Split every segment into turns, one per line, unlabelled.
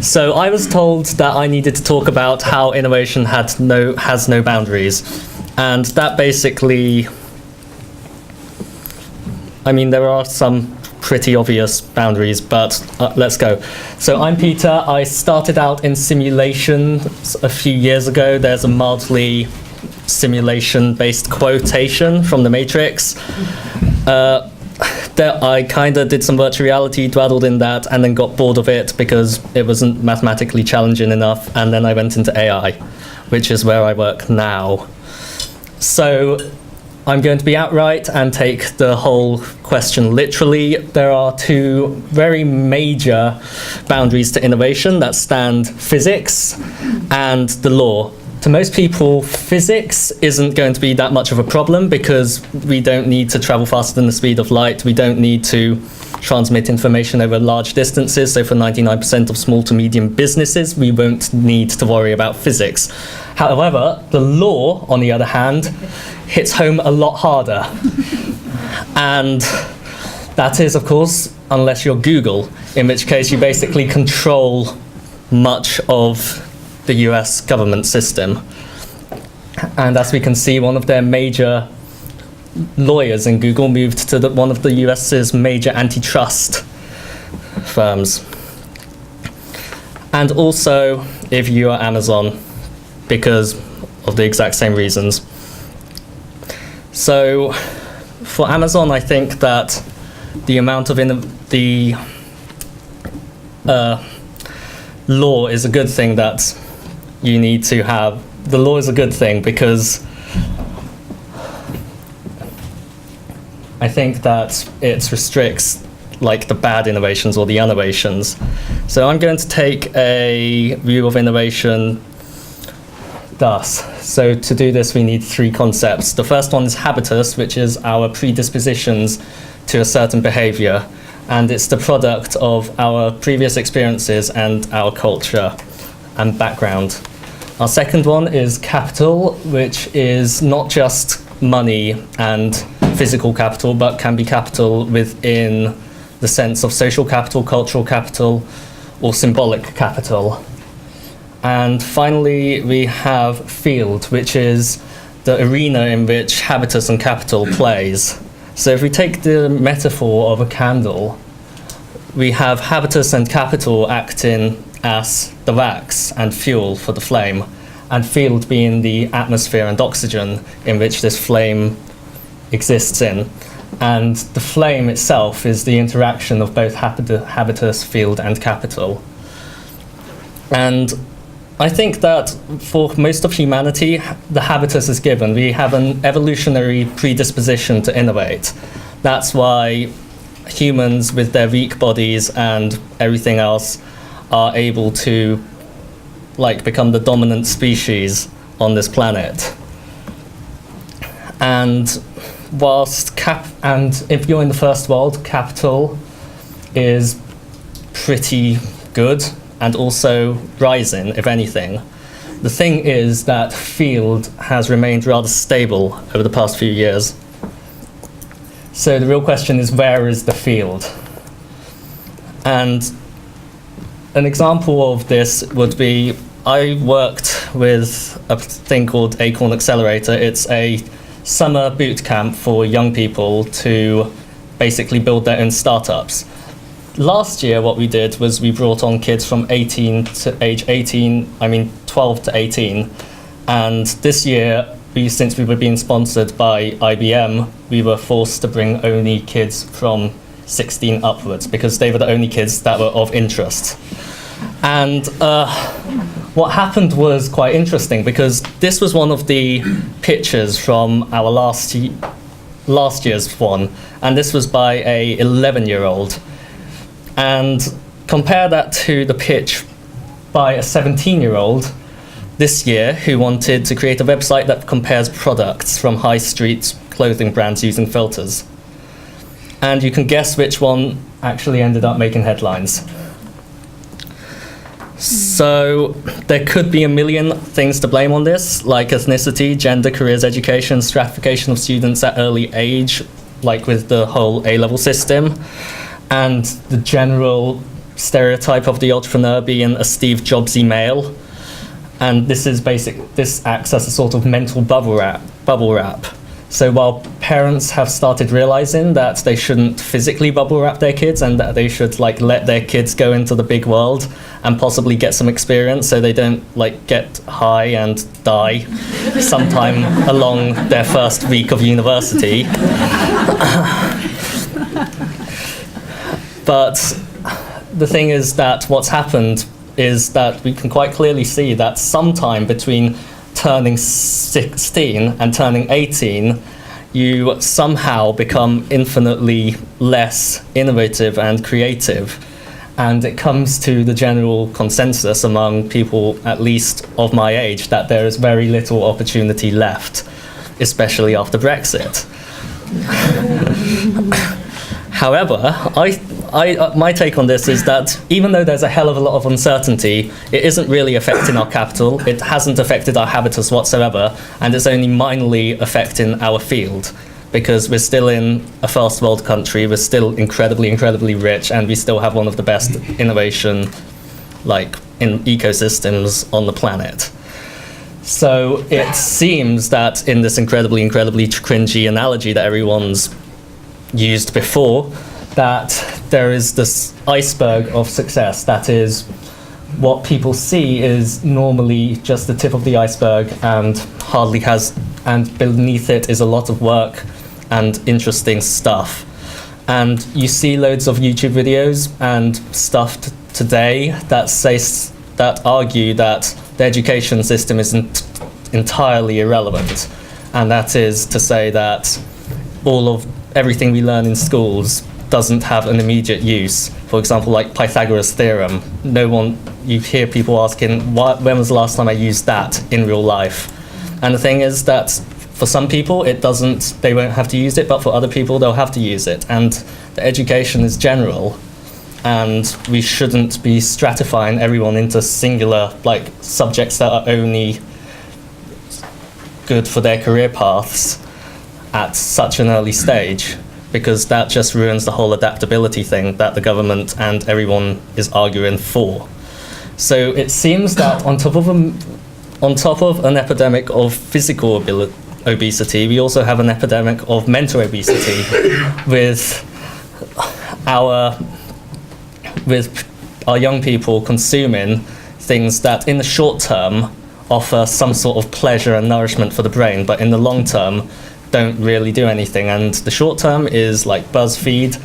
So I was told that I needed to talk about how innovation has no boundaries. And that basically, I mean, there are some pretty obvious boundaries, but let's go. So I'm Peter. I started out in simulation a few years ago. There's a mildly simulation-based quotation from The Matrix. I kind of did some virtual reality, dwaddled in that, and then got bored of it because it wasn't mathematically challenging enough, and then I went into AI, which is where I work now. So I'm going to be outright and take the whole question literally. There are two very major boundaries to innovation that stand physics and the law. To most people, physics isn't going to be that much of a problem because we don't need to travel faster than the speed of light. We don't need to transmit information over large distances. So for 99% of small to medium businesses, we won't need to worry about physics. However, the law, on the other hand, hits home a lot harder. And that is, of course, unless you're Google, in which case you basically control much of the US government system. And as we can see, one of their major lawyers in Google moved to one of the US's major antitrust firms. And also, if you are Amazon, because of the exact same reasons. So for Amazon, I think that the amount of the law is a good thing that you need to have. The law is a good thing because I think that it restricts like the bad innovations or the innovations. So I'm going to take a view of innovation thus. So to do this, we need three concepts. The first one is habitus, which is our predispositions to a certain behavior. And it's the product of our previous experiences and our culture and background. Our second one is capital, which is not just money and physical capital, but can be capital within the sense of social capital, cultural capital, or symbolic capital. And finally, we have field, which is the arena in which habitus and capital plays. So if we take the metaphor of a candle, we have habitus and capital acting as the wax and fuel for the flame, and field being the atmosphere and oxygen in which this flame exists in. And the flame itself is the interaction of both habitus, field, and capital. And I think that for most of humanity, the habitus is given. We have an evolutionary predisposition to innovate. That's why humans with their weak bodies and everything else are able to become the dominant species on this planet. And if you're in the first world, capital is pretty good and also rising, if anything. The thing is that field has remained rather stable over the past few years. So the real question is, where is the field? And an example of this would be, I worked with a thing called Acorn Accelerator. It's a summer boot camp for young people to basically build their own startups. Last year, what we did was we brought on kids from 12 to 18. And this year, since we were being sponsored by IBM, we were forced to bring only kids from 16 upwards because they were the only kids that were of interest. And what happened was quite interesting because this was one of the pitches from our last year's one, and this was by a 11-year-old. And compare that to the pitch by a 17-year-old this year who wanted to create a website that compares products from high street clothing brands using filters. And you can guess which one actually ended up making headlines. So there could be a million things to blame on this, like ethnicity, gender, careers, education, stratification of students at early age, like with the whole A-level system, and the general stereotype of the entrepreneur being a Steve Jobsy male, and this acts as a sort of mental bubble wrap. So while parents have started realizing that they shouldn't physically bubble wrap their kids and that they should like let their kids go into the big world and possibly get some experience so they don't like get high and die sometime along their first week of university. But the thing is that what's happened is that we can quite clearly see that sometime between turning 16 and turning 18, you somehow become infinitely less innovative and creative. And it comes to the general consensus among people, at least of my age, that there is very little opportunity left, especially after Brexit. However, my take on this is that even though there's a hell of a lot of uncertainty, it isn't really affecting our capital, it hasn't affected our habitus whatsoever, and it's only minorly affecting our field, because we're still in a first world country, we're still incredibly, incredibly rich, and we still have one of the best innovation in ecosystems on the planet. So it seems that in this incredibly, incredibly cringy analogy that everyone's used before, that there is this iceberg of success that is what people see is normally just the tip of the iceberg and and beneath it is a lot of work and interesting stuff. And you see loads of YouTube videos and stuff today that argue that the education system isn't entirely irrelevant, and that is to say that everything we learn in schools doesn't have an immediate use. For example, like Pythagoras' theorem. You hear people asking, when was the last time I used that in real life? And the thing is that for some people, they won't have to use it, but for other people, they'll have to use it. And the education is general, and we shouldn't be stratifying everyone into singular subjects that are only good for their career paths at such an early stage, because that just ruins the whole adaptability thing that the government and everyone is arguing for. So it seems that on top of an epidemic of physical obesity, we also have an epidemic of mental obesity with our young people consuming things that in the short term offer some sort of pleasure and nourishment for the brain, but in the long term don't really do anything. And the short term is like BuzzFeed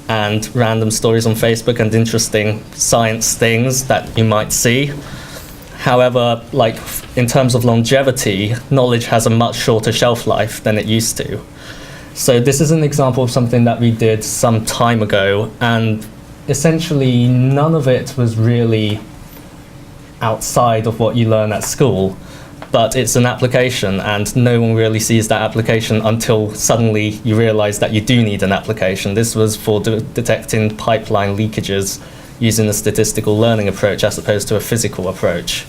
and random stories on Facebook and interesting science things that you might see. However, in terms of longevity, knowledge has a much shorter shelf life than it used to. So this is an example of something that we did some time ago, and essentially none of it was really outside of what you learn at school. But it's an application, and no one really sees that application until suddenly you realize that you do need an application. This was for detecting pipeline leakages using a statistical learning approach as opposed to a physical approach.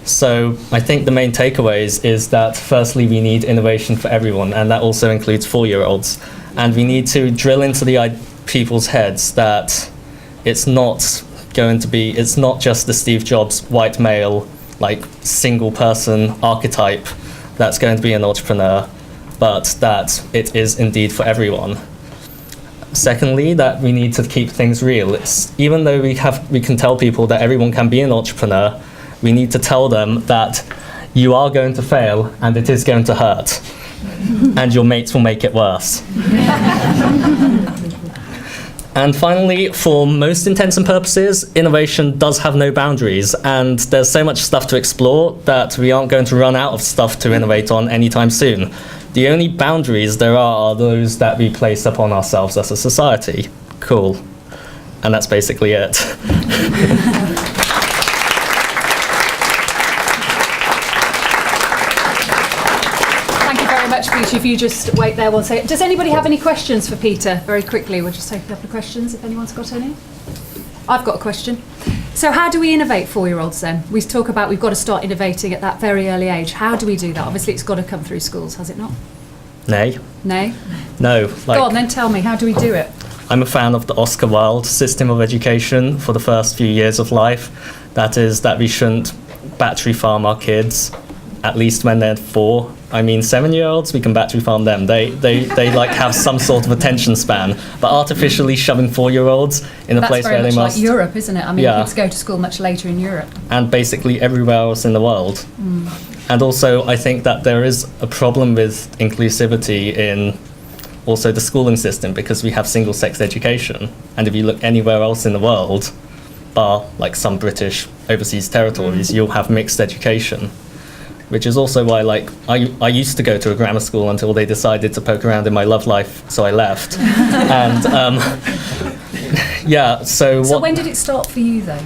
So I think the main takeaways is that firstly we need innovation for everyone, and that also includes 4-year-olds. And we need to drill into the people's heads that it's not just the Steve Jobs white male single person archetype that's going to be an entrepreneur, but that it is indeed for everyone. Secondly, that we need to keep things real. Even though we can tell people that everyone can be an entrepreneur, we need to tell them that you are going to fail and it is going to hurt, and your mates will make it worse. And finally, for most intents and purposes, innovation does have no boundaries, and there's so much stuff to explore that we aren't going to run out of stuff to innovate on anytime soon. The only boundaries there are those that we place upon ourselves as a society. Cool. And that's basically it.
Peter, if you just wait there one second. Does anybody have any questions for Peter? Very quickly, we'll just take a couple of questions if anyone's got any. I've got a question. So how do we innovate 4-year-olds then? We talk about we've got to start innovating at that very early age. How do we do that? Obviously it's got to come through schools, has it not?
Nay.
Nay?
No.
Go on then, tell me, how do we do it?
I'm a fan of the Oscar Wilde system of education for the first few years of life. That is that we shouldn't battery farm our kids, at least when they're 4. I mean, 7-year-olds, we can battery farm them. They like have some sort of attention span. But artificially shoving 4-year-olds in a place where they must...
That's very much like Europe, isn't it? I mean,
Yeah.
kids go to school much later in Europe.
And basically everywhere else in the world. And also, I think that there is a problem with inclusivity in also the schooling system, because we have single-sex education. And if you look anywhere else in the world, bar like some British overseas territories, you'll have mixed education. Which is also why, like, I used to go to a grammar school until they decided to poke around in my love life, so I left. And yeah, so
So
what
when did it start for you, though?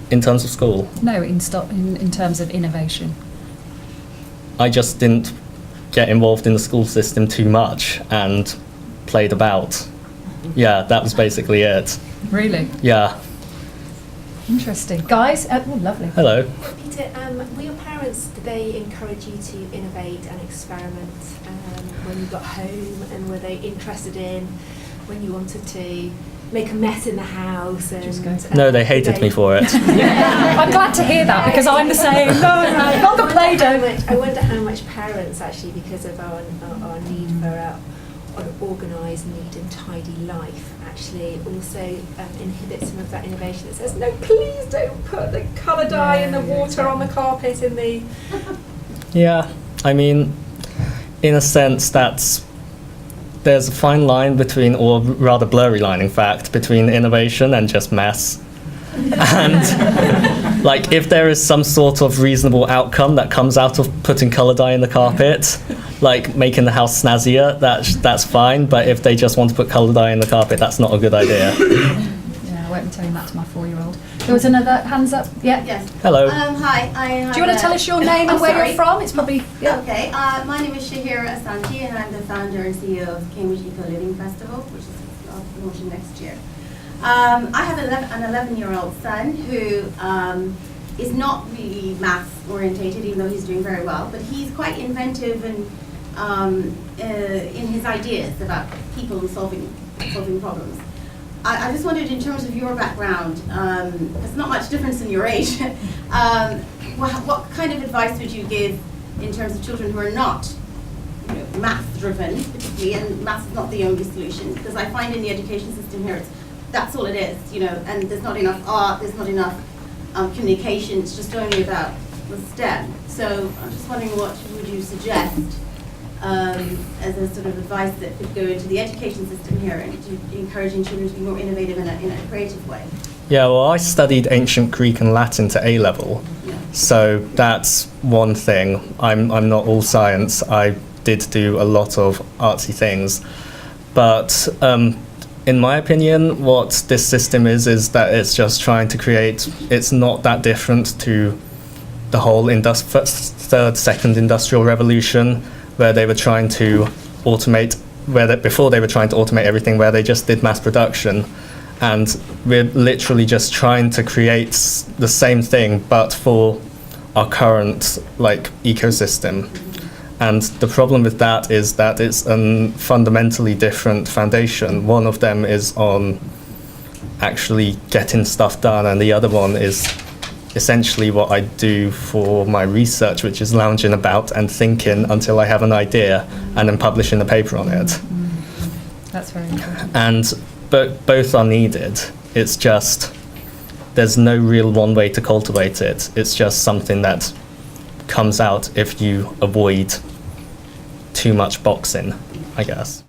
in terms of school,
No, in terms of innovation.
I just didn't get involved in the school system too much and played about. Yeah, that was basically it.
Really?
Yeah.
Interesting. Guys? Oh, lovely.
Hello.
Peter, were your parents, did they encourage you to innovate and experiment when you got home, and were they interested in when you wanted to make a mess in the house? And,
No, they hated me for it.
I'm glad to hear that, because I'm the same. No, not the Play-Doh.
I wonder how much parents actually, because of our need for an organised, neat and tidy life, actually also inhibit some of that innovation that says, no, please don't put the colour dye in the water on the carpet in the...
Yeah, I mean, in a sense, there's a fine line between, or rather blurry line, in fact, between innovation and just mess. And like, if there is some sort of reasonable outcome that comes out of putting colour dye in the carpet, like making the house snazzier, that's fine. But if they just want to put colour dye in the carpet, that's not a good idea.
Yeah, I won't be telling that to my 4-year-old. There was another hands up. Yeah.
Yes.
Hello.
Hi.
Do you want to tell us your name and where you're from? It's probably... Yeah.
Okay. My name is Shahira Asanti, and I'm the founder and CEO of Cambridge Eco Living Festival, which is launching next year. I have an 11-year-old son who is not really maths orientated, even though he's doing very well, but he's quite inventive and in his ideas about people and solving problems. I just wondered, in terms of your background, there's not much difference in your age, what kind of advice would you give in terms of children who are not math driven, particularly, and math is not the only solution, because I find in the education system here, that's all it is, and there's not enough art, there's not enough communication, it's just only about the STEM. So I'm just wondering, what would you suggest as a sort of advice that could go into the education system here, and to encouraging children to be more innovative in a creative way?
Yeah, well, I studied ancient Greek and Latin to A level, so that's one thing. I'm not all science. I did do a lot of artsy things, but in my opinion, what this system is that it's just trying to create. It's not that different to the whole second industrial revolution, where they were trying to automate, before they were trying to automate everything, where they just did mass production. And we're literally just trying to create the same thing, but for our current ecosystem. And the problem with that is that it's a fundamentally different foundation. One of them is on actually getting stuff done, and the other one is essentially what I do for my research, which is lounging about and thinking until I have an idea and then publishing a paper on it.
That's very important.
And both are needed. It's just, there's no real one way to cultivate it. It's just something that comes out if you avoid too much boxing, I guess.